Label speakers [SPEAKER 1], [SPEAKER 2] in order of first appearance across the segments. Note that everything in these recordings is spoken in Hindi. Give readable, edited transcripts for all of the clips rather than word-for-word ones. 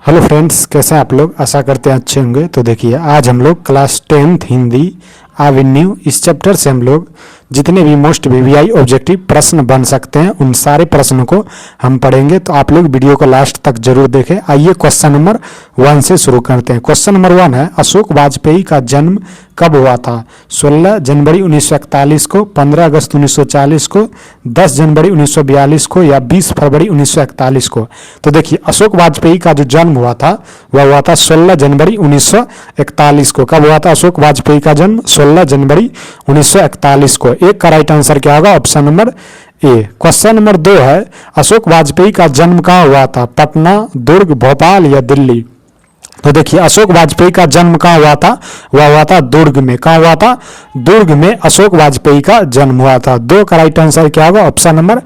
[SPEAKER 1] हेलो फ्रेंड्स, कैसे हैं आप लोग। आशा करते हैं अच्छे होंगे। तो देखिए, आज हम लोग क्लास 10th हिंदी एवेन्यू इस चैप्टर से हम लोग जितने भी मोस्ट वीवीआई ऑब्जेक्टिव प्रश्न बन सकते हैं उन सारे प्रश्नों को हम पढ़ेंगे। तो आप लोग वीडियो को लास्ट तक जरूर देखें। आइए क्वेश्चन नंबर 1 से शुरू करते हैं। क्वेश्चन नंबर 1 है, अशोक वाजपेयी का जन्म कब हुआ था? 16 जनवरी 1941 को, 15 अगस्त 1940 को, 10 जनवरी 1942 को या 20 फरवरी 1941 को। तो देखिए, अशोक वाजपेयी का जो जन्म हुआ था वह हुआ था 16 जनवरी 1941 को। कब हुआ था अशोक वाजपेयी का जन्म? 16 जनवरी 1941 को। एक का राइट आंसर क्या होगा? Option number A. Question number 2 है, अशोक वाजपेयी का जन्म कहाँ हुआ था? पटना, दुर्ग, भोपाल या दिल्ली? तो देखिए, अशोक वाजपेयी का जन्म कहाँ हुआ था? वह हुआ था दुर्ग में। कहाँ हुआ था? दुर्ग में अशोक वाजपेयी का जन्म हुआ था। 2 का राइट आंसर क्या होगा? Option number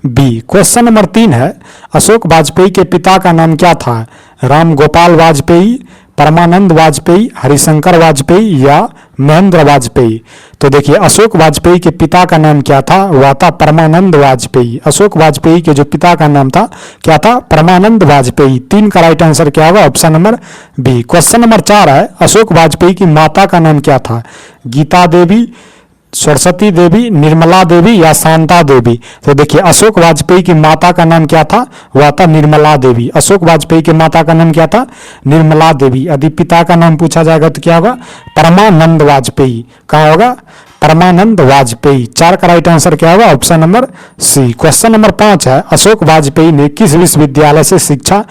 [SPEAKER 1] B. Question number 3 है, अशोक वाजपेयी के पिता का नाम क्या था? राम गोपाल वाजपेयी, परमानंद वाजपेयी, हरिशंकर वाजपेयी या महेंद्र वाजपेयी? तो देखिए, अशोक वाजपेयी के पिता का नाम क्या था? वह था परमानंद वाजपेयी। अशोक वाजपेयी के जो पिता का नाम था क्या था? परमानंद वाजपेयी। 3 का राइट आंसर क्या होगा? Option number B. Question number 4 है, अशोक वाजपेयी की माता का नाम क्या था? गीता देवी, सरस्वती देवी, निर्मला देवी या शांता देवी? तो देखिए, अशोक वाजपेयी की माता का नाम क्या था? वह था निर्मला देवी। अशोक वाजपेयी की माता का नाम क्या था? निर्मला देवी। यदि पिता का नाम पूछा जाएगा तो क्या होगा? परमानंद वाजपेयी। कहाँ होगा? परमानंद वाजपेयी। 4 का राइट आंसर क्या होगा? Option number C. Question number 5 है, अशोक वाजपेयी ने किस विश्वविद्यालय से शिक्षा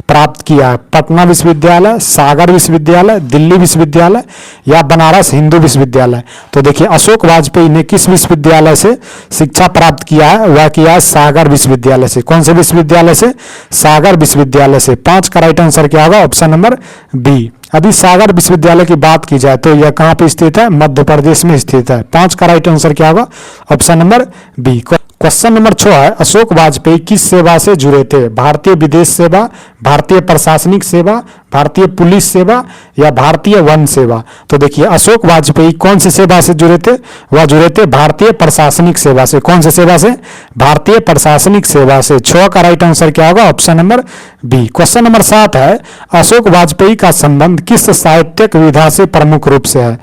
[SPEAKER 1] प्राप्त किया है? पटना विश्वविद्यालय, सागर विश्वविद्यालय, दिल्ली विश्वविद्यालय या बनारस हिंदू विश्वविद्यालय? तो देखिए, अशोक वाजपेयी ने किस विश्वविद्यालय से शिक्षा प्राप्त किया है? वह किया है सागर विश्वविद्यालय से। कौन से विश्वविद्यालय से? सागर विश्वविद्यालय से। 5 का राइट आंसर क्या होगा? Option number B. यदि सागर विश्वविद्यालय की बात की जाए तो यह कहाँ पे स्थित है? मध्य प्रदेश में स्थित है। 5 का राइट आंसर क्या होगा? Option number B. Question number 6 है, अशोक वाजपेयी किस सेवा से जुड़े थे? भारतीय विदेश सेवा, भारतीय प्रशासनिक सेवा, भारतीय पुलिस सेवा या भारतीय वन सेवा? तो देखिए, अशोक वाजपेयी कौन सी सेवा से जुड़े थे? वह जुड़े थे भारतीय प्रशासनिक सेवा से। कौन सी सेवा से? भारतीय प्रशासनिक सेवा से। 6 का राइट आंसर क्या होगा? Option number B. Question number 7 है, अशोक वाजपेयी का संबंध किस साहित्यिक विधा से प्रमुख रूप से है?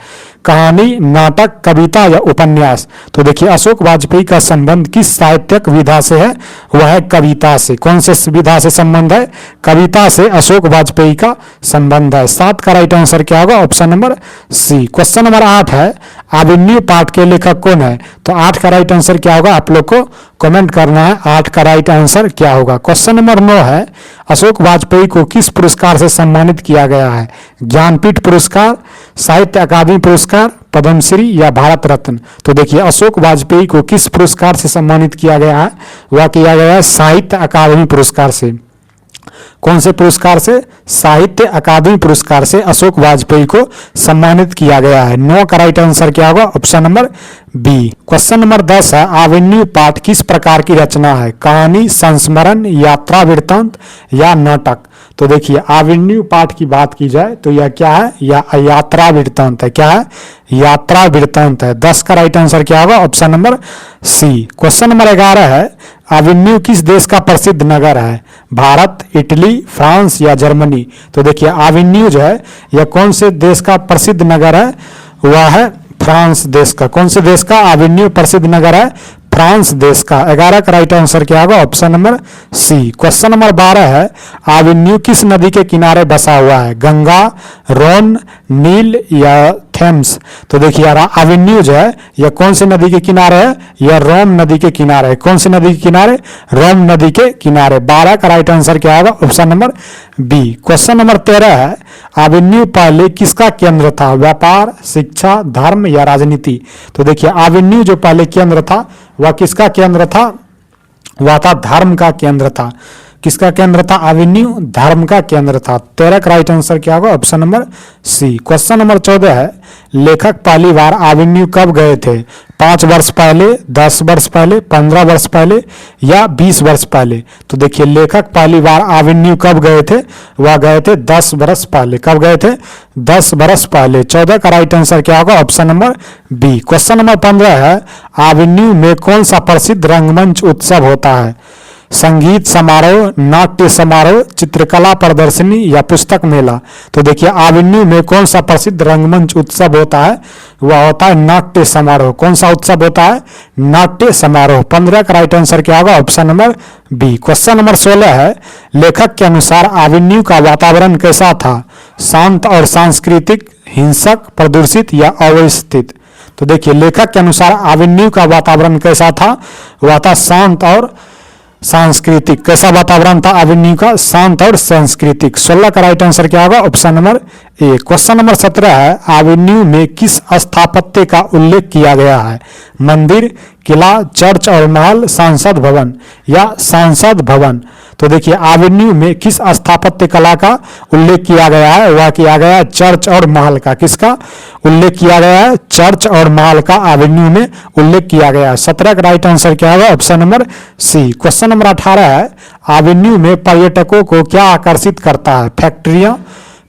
[SPEAKER 1] कहानी, नाटक, कविता या उपन्यास? तो देखिए, अशोक वाजपेयी का संबंध किस साहित्यिक विधा से है? वह है कविता से। कौन से विधा से संबंध है? कविता से अशोक वाजपेयी का संबंध है। 7 का राइट आंसर क्या होगा? Option number C. Question number 8 है, एवेन्यू पाठ के लेखक कौन है? तो 8 का राइट आंसर क्या होगा? आप लोग को कमेंट करना है 8 का राइट आंसर क्या होगा। क्वेश्चन नंबर 9 है, अशोक वाजपेयी को किस पुरस्कार से सम्मानित किया गया है? ज्ञानपीठ पुरस्कार, साहित्य अकादमी पुरस्कार, पद्मश्री या भारत रत्न? तो देखिए, अशोक वाजपेयी को किस पुरस्कार से सम्मानित किया गया है? वह किया गया है साहित्य अकादमी पुरस्कार से। कौन से पुरस्कार से? साहित्य अकादमी पुरस्कार से अशोक वाजपेयी को सम्मानित किया गया है। 9 का राइट आंसर क्या होगा? Option number B. Question number 10 है, एवेन्यू पाठ किस प्रकार की रचना है? कहानी, संस्मरण, यात्रा वृत्तांत या नाटक? तो देखिए, एवेन्यू पाठ की बात की जाए तो यह क्या है? या यात्रा वृत्तांत है। क्या है? यात्रा वृत्तांत है। 10 का राइट आंसर क्या होगा? Option number C. Question number 11 है, एवेन्यू किस देश का प्रसिद्ध नगर है? भारत, इटली, फ्रांस या जर्मनी? तो देखिए, एवेन्यू जो है यह कौन से देश का प्रसिद्ध नगर है? वह है फ्रांस देश का। कौन से देश का एवेन्यू प्रसिद्ध नगर है? फ्रांस देश का। 11 का राइट आंसर क्या होगा? Option number C. Question number 12 है, एवेन्यू किस नदी के किनारे बसा हुआ है? गंगा, रोन, नील या थेम्स? तो देखिए यार, एवेन्यू जो है यह कौन सी नदी के किनारे है? यह रोम नदी के किनारे है। कौन सी नदी के किनारे? रोम नदी के किनारे। 12 का राइट आंसर क्या होगा? Option number B. Question number 13 है, एवेन्यू पहले किसका केंद्र था? व्यापार, शिक्षा, धर्म या राजनीति? तो देखिए, एवेन्यू जो पहले केंद्र था वह किसका केंद्र था? वह था धर्म का केंद्र था। किसका केंद्र था? एवेन्यू धर्म का केंद्र था। 13 का राइट आंसर क्या होगा? Option number C. Question number 14 है, लेखक पहली बार एवेन्यू कब गए थे? 5 वर्ष पहले, 10 वर्ष पहले, 15 वर्ष पहले या 20 वर्ष पहले? तो देखिए, लेखक पहली बार एवेन्यू कब गए थे? वह गए थे 10 वर्ष पहले। कब गए थे? 10 वर्ष पहले। 14 का राइट आंसर क्या होगा? Option number B. Question number 15 है, एवेन्यू में कौन सा प्रसिद्ध रंगमंच उत्सव होता है? संगीत समारोह, नाट्य समारोह, चित्रकला प्रदर्शनी या पुस्तक मेला। तो देखिए आविन्यू में कौन सा प्रसिद्ध रंगमंच उत्सव होता है, वह होता है नाट्य समारोह। कौन सा उत्सव होता है, नाट्य समारोह। 15 का राइट आंसर क्या होगा, option number B. Question number 16 है, लेखक के अनुसार आविन्यू का वातावरण कैसा था, शांत और सांस्कृतिक, हिंसक, प्रदूषित या अव्यवस्थित। तो देखिए लेखक के अनुसार आविन्यू का वातावरण कैसा था, वह था शांत और सांस्कृतिक। कैसा वातावरण था आविन्यू का, शांत और सांस्कृतिक। 16 का राइट आंसर क्या होगा, option number A. Question number 17 है, आविन्यू में किस स्थापत्य का उल्लेख किया गया है, मंदिर, किला, चर्च और महल, संसद भवन या संसद भवन। तो देखिए आविन्यू में किस स्थापत्य कला का उल्लेख किया गया है, वह किया गया है चर्च और महल का। किसका उल्लेख किया गया है, चर्च और महल का आविन्यू में उल्लेख किया गया है। 17 का राइट आंसर क्या होगा, option number C. Question number 18 है, आविन्यू में पर्यटकों को क्या आकर्षित करता है, फैक्ट्रियां,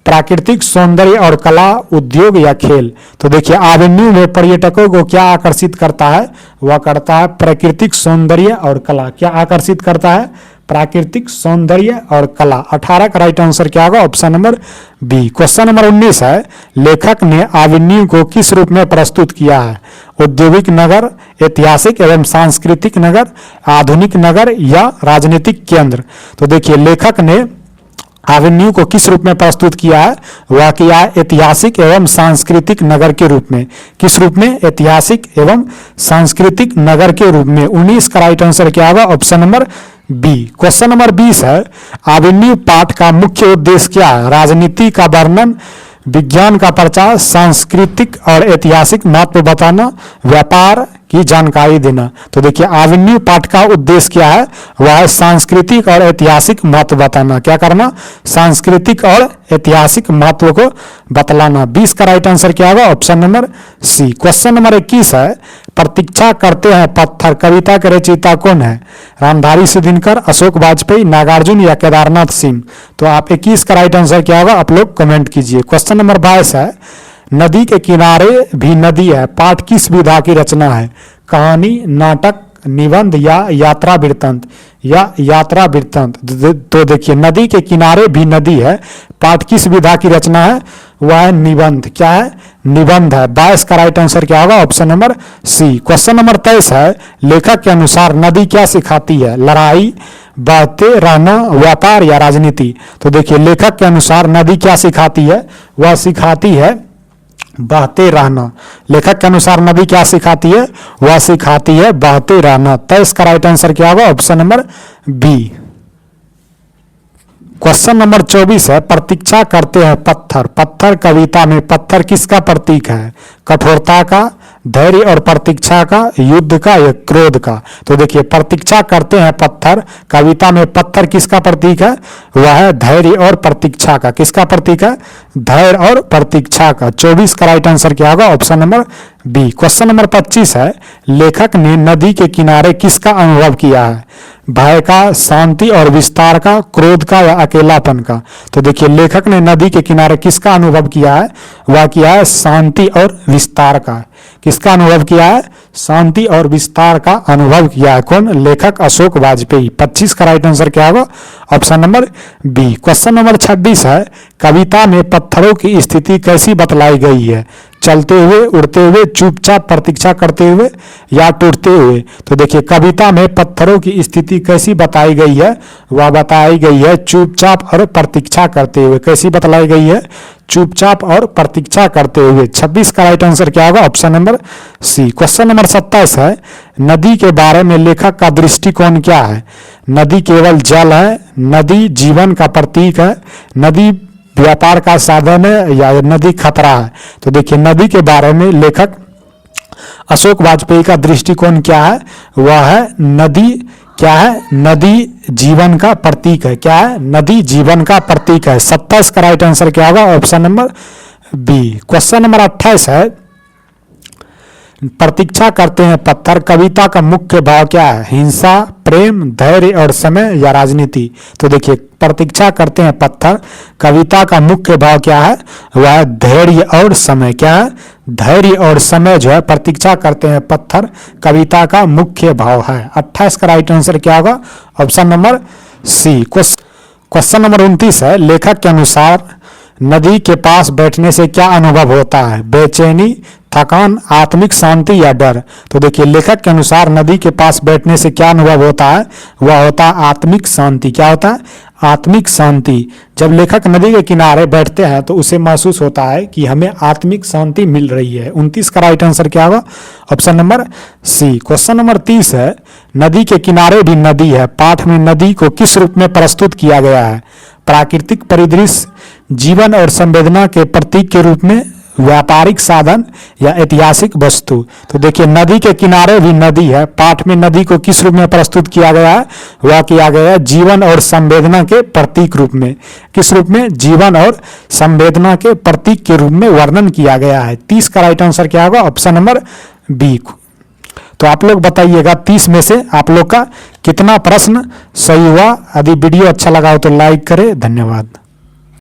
[SPEAKER 1] प्राकृतिक सौंदर्य और कला, उद्योग या खेल। तो देखिए आविन्यू में पर्यटकों को क्या आकर्षित करता है, वह करता है प्राकृतिक सौंदर्य और कला। क्या आकर्षित करता है, प्राकृतिक सौंदर्य और कला। 18 का राइट आंसर क्या होगा, option number B. Question number 19 है, लेखक ने आविन्यू को किस रूप में प्रस्तुत किया है, औद्योगिक नगर, ऐतिहासिक एवं सांस्कृतिक नगर, आधुनिक नगर या राजनीतिक केंद्र। तो देखिए लेखक ने आविन्यू को किस रूप में प्रस्तुत किया है, वह किया है ऐतिहासिक एवं सांस्कृतिक नगर के रूप में। किस रूप में, ऐतिहासिक एवं सांस्कृतिक नगर के रूप में। 19 का राइट आंसर क्या होगा, option number B. Question number 20 है, आविन्यू पाठ का मुख्य उद्देश्य क्या है, राजनीति का वर्णन, विज्ञान का प्रचार, सांस्कृतिक और ऐतिहासिक महत्व बताना, व्यापार की जानकारी देना। तो देखिए आविन्यू पाठ का उद्देश्य क्या है, वह है सांस्कृतिक और ऐतिहासिक महत्व बताना। क्या करना, सांस्कृतिक और ऐतिहासिक महत्व को बतलाना। 20 का राइट आंसर क्या होगा, option number C. Question number 21 है, प्रतीक्षा करते हैं पत्थर कविता के रचयिता कौन है, रामधारी सिद्धिनकर, अशोक वाजपेयी, नागार्जुन या केदारनाथ सिंह। तो आप 21 का राइट आंसर क्या होगा, आप लोग कमेंट कीजिए। क्वेश्चन नंबर 22 है, नदी के किनारे भी नदी है, पाठ किस विधा की रचना है, कहानी, नाटक, निबंध या यात्रा वृत्तांत या यात्रा वृत्तांत। तो देखिए नदी के किनारे भी नदी है, पाठ किस विधा की रचना है, वह है निबंध। क्या है, निबंध है। 22 का राइट आंसर क्या होगा, option number C. Question number 23 है, लेखक के अनुसार नदी क्या सिखाती है, लड़ाई, बहते रहना, व्यापार या राजनीति। तो देखिए लेखक के अनुसार नदी क्या सिखाती है, वह सिखाती है बहते रहना। लेखक के अनुसार नदी क्या सिखाती है, वह सिखाती है बहते रहना। 23 का राइट आंसर क्या होगा, option number B. Question number 24 है, प्रतीक्षा करते हैं पत्थर, पत्थर कविता में पत्थर किसका प्रतीक है, कठोरता का, धैर्य और प्रतीक्षा का, युद्ध का या क्रोध का। तो देखिए प्रतीक्षा करते हैं पत्थर कविता में पत्थर किसका प्रतीक है, वह है धैर्य और प्रतीक्षा का। किसका प्रतीक है, धैर्य और प्रतीक्षा का। 24 का राइट आंसर क्या होगा, option number B. Question number 25 है, लेखक ने नदी के किनारे किसका अनुभव किया है, भय का, शांति और विस्तार का, क्रोध का या अकेलापन का। तो देखिए लेखक ने नदी के किनारे किसका अनुभव किया है, वह किया है शांति और विस्तार का। किसका अनुभव किया है, शांति और विस्तार का अनुभव किया है। कौन, लेखक अशोक वाजपेयी। 25 का राइट आंसर क्या होगा, option number B. Question number 26 है, कविता में पत्थरों की स्थिति कैसी बतलाई गई है, चलते हुए, उड़ते हुए, चुपचाप प्रतीक्षा करते हुए या टूटते हुए। तो देखिए कविता में पत्थरों की स्थिति कैसी बताई गई है, वह बताई गई है चुपचाप और प्रतीक्षा करते हुए। कैसी बतलाई गई है, चुपचाप और प्रतीक्षा करते हुए। 26 का राइट आंसर क्या होगा, option number C. Question number 27 है, नदी के बारे में लेखक का दृष्टिकोण क्या है, नदी केवल जल है, नदी जीवन का प्रतीक है, नदी व्यापार का साधन है या नदी खतरा है। तो देखिए नदी के बारे में लेखक अशोक वाजपेयी का दृष्टिकोण क्या है, वह है नदी क्या है, नदी जीवन का प्रतीक है। क्या है, नदी जीवन का प्रतीक है। 27 का राइट आंसर क्या होगा, option number B. Question number 28 है, प्रतीक्षा करते हैं पत्थर कविता का मुख्य भाव क्या है, हिंसा, प्रेम, धैर्य और समय या राजनीति। तो देखिए प्रतीक्षा करते हैं पत्थर कविता का मुख्य भाव क्या है, वह धैर्य और समय। क्या है, धैर्य और समय जो है प्रतीक्षा करते हैं पत्थर कविता का मुख्य भाव है। 28 का राइट आंसर क्या होगा? Option number C. Question number 29 है, लेखक के अनुसार नदी के पास बैठने से क्या अनुभव होता है? बेचैनी, थकान, आत्मिक शांति या डर? तो देखिए, लेखक के अनुसार नदी के पास बैठने से क्या अनुभव होता है? वह होता है आत्मिक शांति। क्या होता है? आत्मिक शांति। जब लेखक नदी के किनारे बैठते हैं तो उसे महसूस होता है कि हमें आत्मिक शांति मिल रही है। 29 का राइट आंसर क्या होगा? Option number C. Question number 30 है, नदी के किनारे भी नदी है, पाठ में नदी को किस रूप में प्रस्तुत किया गया है? प्राकृतिक परिदृश्य, जीवन और संवेदना के प्रतीक के रूप में, व्यापारिक साधन या ऐतिहासिक वस्तु? तो देखिए, नदी के किनारे भी नदी है, पाठ में नदी को किस रूप में प्रस्तुत किया गया है? वह किया गया है जीवन और संवेदना के प्रतीक रूप में। किस रूप में? जीवन और संवेदना के प्रतीक के रूप में वर्णन किया गया है। 30 का राइट आंसर क्या होगा? Option number B. तो आप लोग बताइएगा 30 में से आप लोग का कितना प्रश्न सही हुआ। यदि वीडियो अच्छा लगा हो तो लाइक करें। धन्यवाद।